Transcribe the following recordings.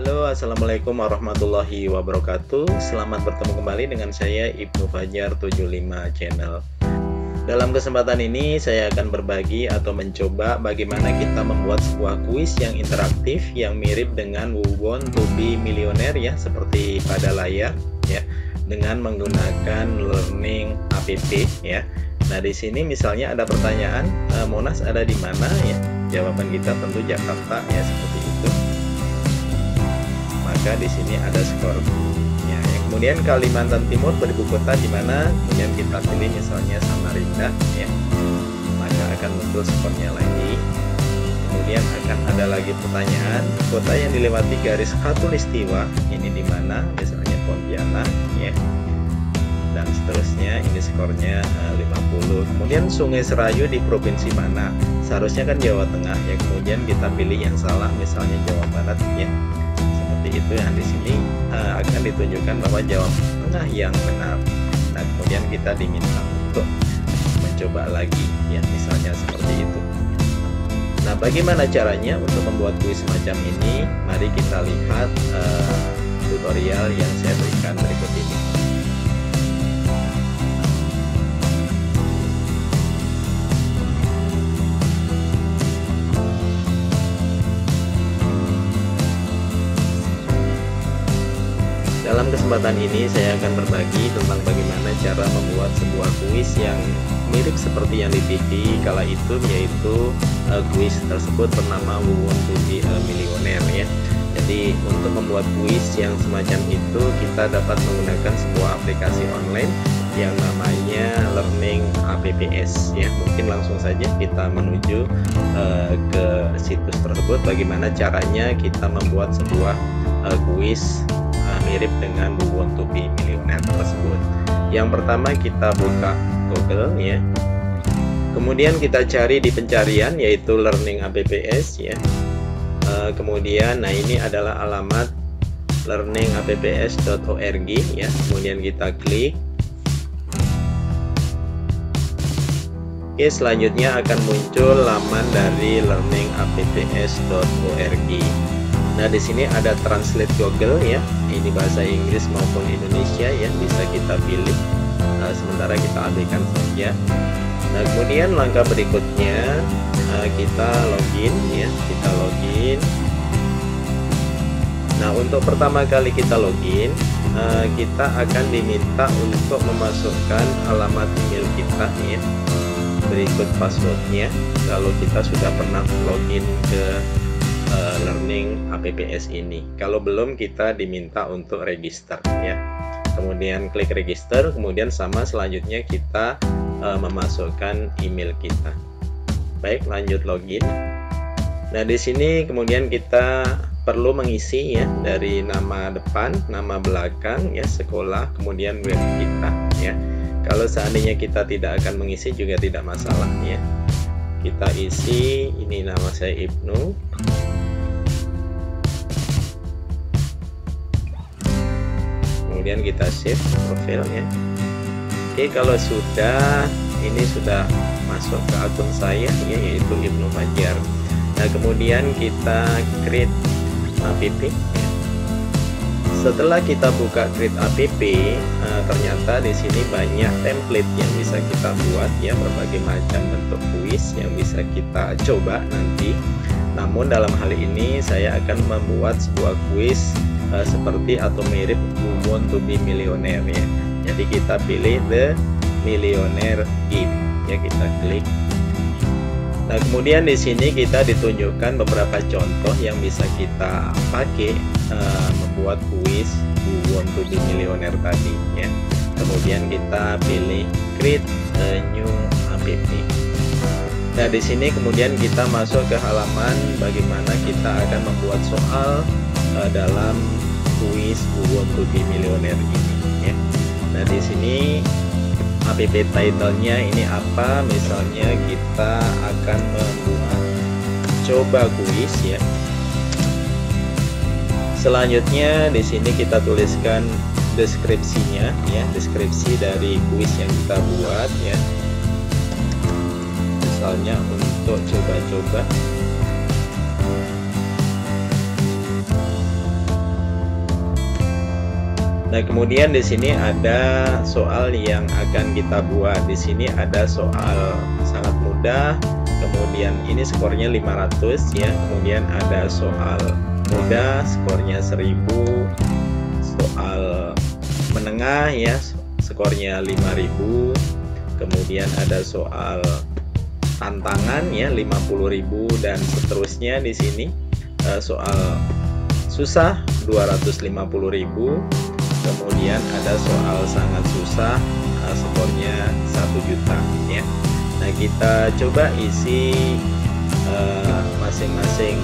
Halo, assalamualaikum warahmatullahi wabarakatuh. Selamat bertemu kembali dengan saya Ibnu Fajar 75 Channel. Dalam kesempatan ini saya akan berbagi atau mencoba bagaimana kita membuat sebuah kuis yang interaktif yang mirip dengan Who Want to Be Millionaire ya, seperti pada layar ya, dengan menggunakan learning app ya. Nah, di sini misalnya ada pertanyaan, Monas ada di mana ya? Jawaban kita tentu Jakarta ya, seperti itu. Maka di sini ada skor ya. Kemudian Kalimantan Timur beribu kota di mana? Kemudian kita pilih misalnya Samarinda ya. Maka akan muncul skornya lagi. Kemudian akan ada lagi pertanyaan, kota yang dilewati garis khatulistiwa ini di mana? Misalnya Pontianak ya. Dan seterusnya, ini skornya 50. Kemudian Sungai Serayu di provinsi mana? Seharusnya kan Jawa Tengah ya. Kemudian kita pilih yang salah, misalnya Jawa Barat ya. Seperti itu yang di sini akan ditunjukkan bahwa Jawa Tengah yang benar. Nah, kemudian kita diminta untuk mencoba lagi ya, misalnya seperti itu. Nah, bagaimana caranya untuk membuat kuis semacam ini? Mari kita lihat tutorial yang saya berikan berikut ini. Dalam kesempatan ini saya akan berbagi tentang bagaimana cara membuat sebuah kuis yang mirip seperti yang di TV kala itu, yaitu kuis tersebut bernama Who Want to Be a Millionaire ya. Jadi untuk membuat kuis yang semacam itu kita dapat menggunakan sebuah aplikasi online yang namanya Learning Apps ya. Mungkin langsung saja kita menuju ke situs tersebut, bagaimana caranya kita membuat sebuah kuis mirip dengan Who Want to Be Millionaire tersebut. Yang pertama kita buka Google ya. Kemudian kita cari di pencarian yaitu Learning Apps ya. Kemudian nah ini adalah alamat learningapps.org ya. Kemudian kita klik. Oke, selanjutnya akan muncul laman dari learningapps.org. Nah, di sini ada translate Google ya. Ini bahasa Inggris maupun Indonesia ya, bisa kita pilih. Sementara kita abaikan saja. Nah, kemudian langkah berikutnya kita login ya, kita login. Nah, untuk pertama kali kita login, kita akan diminta untuk memasukkan alamat email kita ya. Berikut passwordnya kalau kita sudah pernah login ke Learning Apps ini. Kalau belum, kita diminta untuk register ya. Kemudian klik register, kemudian sama selanjutnya kita memasukkan email kita. Baik, lanjut login. Nah, di sini kemudian kita perlu mengisi ya, dari nama depan, nama belakang ya, sekolah, kemudian web kita ya. Kalau seandainya kita tidak akan mengisi juga tidak masalah ya. Kita isi, ini nama saya Ibnu. Kemudian kita save profilnya. Oke, kalau sudah, ini sudah masuk ke akun saya ya, yaitu Ibnu Fajar. Nah, kemudian kita create app ya. Setelah kita buka create app, ternyata di sini banyak template yang bisa kita buat ya, berbagai macam bentuk kuis yang bisa kita coba nanti. Namun dalam hal ini saya akan membuat sebuah kuis seperti atau mirip Who Want to Be Millionaire ya. Jadi kita pilih The Millionaire Game ya, kita klik. Nah, kemudian di sini kita ditunjukkan beberapa contoh yang bisa kita pakai membuat kuis Who Want to Be Millionaire tadi ya. Kemudian kita pilih create a new app. Nah, di sini kemudian kita masuk ke halaman bagaimana kita akan membuat soal dalam kuis Who Want to Be Millionaire ini ya. Nah, di sini app title-nya ini apa? Misalnya kita akan membuat coba kuis ya. Selanjutnya di sini kita tuliskan deskripsinya ya, deskripsi dari kuis yang kita buat ya. Misalnya untuk coba-coba Nah, kemudian di sini ada soal yang akan kita buat. Di sini ada soal sangat mudah. Kemudian ini skornya 500 ya. Kemudian ada soal mudah, skornya 1000. Soal menengah ya, skornya 5000. Kemudian ada soal tantangan ya 50.000 dan seterusnya di sini. Soal susah 250.000. Kemudian ada soal sangat susah, skornya 1 juta ya. Nah, kita coba isi masing-masing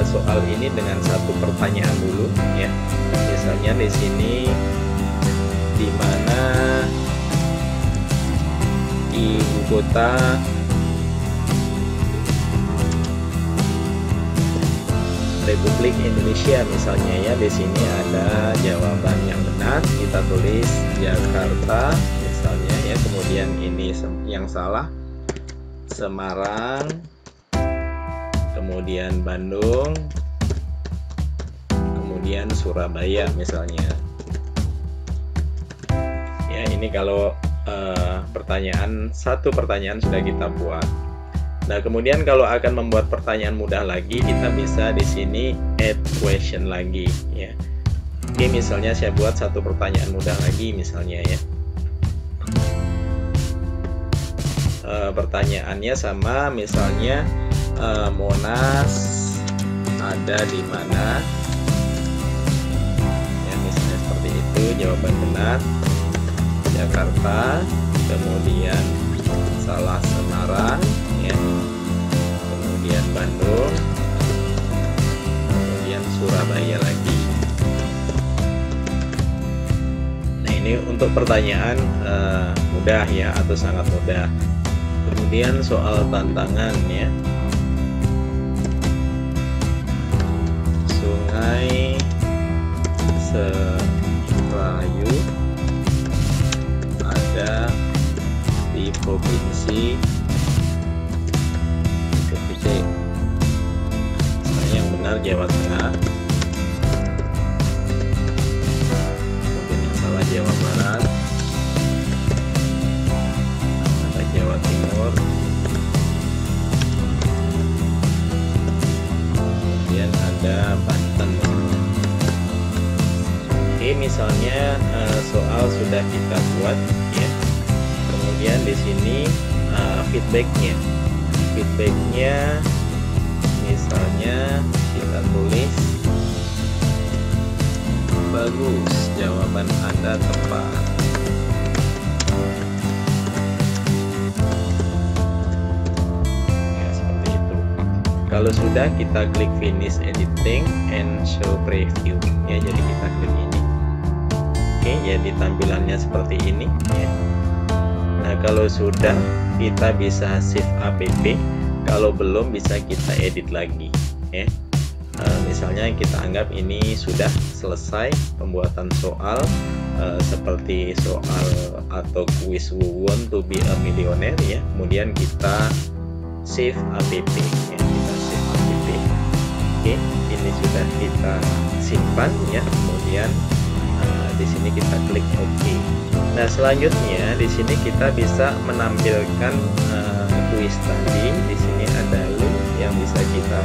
soal ini dengan satu pertanyaan dulu ya. Misalnya di sini, di mana ibu kota Republik Indonesia misalnya ya. Di sini ada jawaban yang benar, kita tulis Jakarta misalnya ya. Kemudian ini yang salah, Semarang, kemudian Bandung, kemudian Surabaya misalnya ya. Ini kalau satu pertanyaan sudah kita buat. Nah, kemudian kalau akan membuat pertanyaan mudah lagi, kita bisa di sini add question lagi ya. Oke, misalnya saya buat satu pertanyaan mudah lagi misalnya ya. Pertanyaannya sama, misalnya Monas ada di mana? Ya, misalnya seperti itu. Jawaban benar Jakarta, kemudian salah Semarang ya, kemudian Bandung, kemudian Surabaya lagi. Nah, ini untuk pertanyaan mudah ya, atau sangat mudah. Kemudian soal tantangan ya, Sungai Serayu ada di provinsi titik. Yang benar Jawa Tengah, kemudian yang salah Jawa Barat, ada Jawa Timur, kemudian ada Banten. Oke, misalnya soal sudah kita buat ya. Kemudian di sini feedbacknya misalnya kita tulis bagus, jawaban Anda tepat. Ya, seperti itu. Kalau sudah, kita klik finish editing and show preview ya. Jadi kita klik ini. Oke, jadi tampilannya seperti ini ya. Nah, kalau sudah, kita bisa save app. Kalau belum, bisa kita edit lagi ya. Misalnya kita anggap ini sudah selesai pembuatan soal, seperti soal atau quiz Who Want to Be a Millionaire ya. Kemudian kita save app ya. Kita save app. Oke, ini sudah kita simpan ya. Kemudian di sini kita klik OK. Nah, selanjutnya di sini kita bisa menampilkan kuis tadi. Di sini ada link yang bisa kita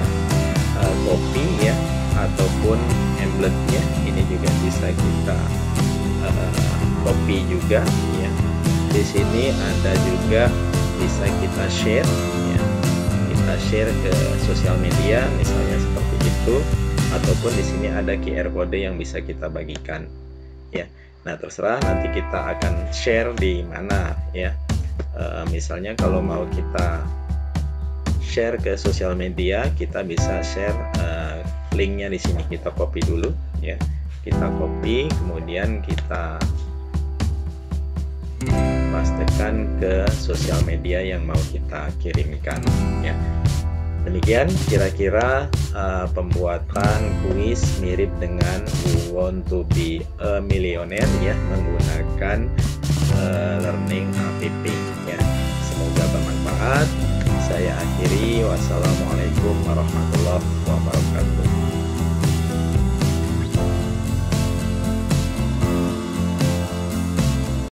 copy ya, ataupun emblemnya ini juga bisa kita copy juga ya. Di sini ada juga bisa kita share ya. Kita share ke sosial media misalnya seperti itu, ataupun di sini ada QR code yang bisa kita bagikan ya. Nah, terserah nanti kita akan share di mana ya. Misalnya kalau mau kita share ke sosial media, kita bisa share linknya di sini. Kita copy dulu ya. Kita copy, kemudian kita pastekan ke sosial media yang mau kita kirimkan ya. Demikian kira-kira pembuatan kuis mirip dengan Who Want to Be a Millionaire ya, menggunakan learning app ya. Semoga bermanfaat. Saya akhiri, wassalamualaikum warahmatullahi wabarakatuh.